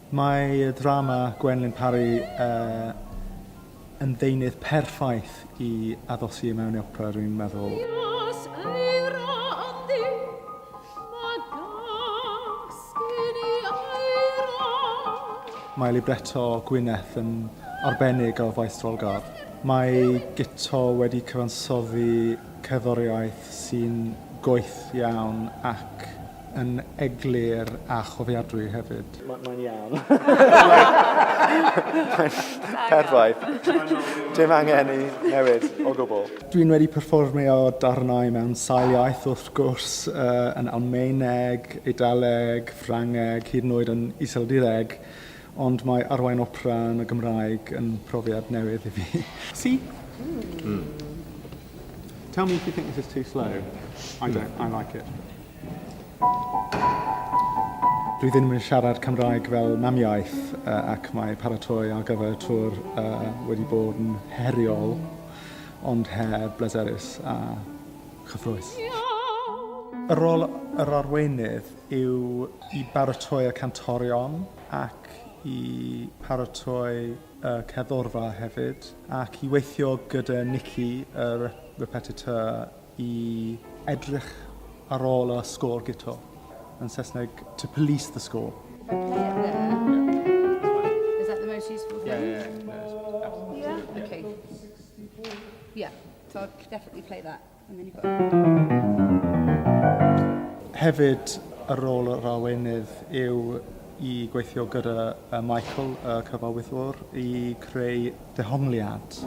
Mae y drama Gwenlyn Parry yn ddeunydd perffaith i addosu mewn opera, dwi'n meddwl. Mae libretto Gwyneth yn arbennig o faes Drolgar. Mae Gito wedi cyfansoddi cerddoriaeth sy'n goeth iawn ac yn eglur a chofiadwy hefyd. Mae'n iawn. Mae'n perffaith. Dim angen i newid o gwbl. Dwi'n wedi perfformio darnau mewn sail iaith wrth gwrs, yn Almaeneg, Eidaleg, Ffrangeg, hyd yn oed yn Iseldireg. Ond mae arwain opera yn y Gymraeg yn profiad newydd i fi. See? Tell me if you think this is too slow. I don't. I like it. Dwi ddim yn siarad Cymraeg fel mamiaith ac mae paratoi ar gyfer y tŵr wedi bod yn heriol ond heb bleserus a chyffrous. Y rôl yr arweinydd yw i baratoi y cantorion ac i paratoi y cerddorfa hefyd ac i weithio gyda Nicky, y repetitor, i edrych ar ôl y sgôr gito. Yn Saesneg, to police the score. Play it there. Is that the most useful thing? Yeah. Okay. Yeah. So I'll definitely play that. And then you've got... Hefyd, y rôl yr arweinydd yw i gweithio gyda Michael, y cyfarwyddwr, i creu dehongliad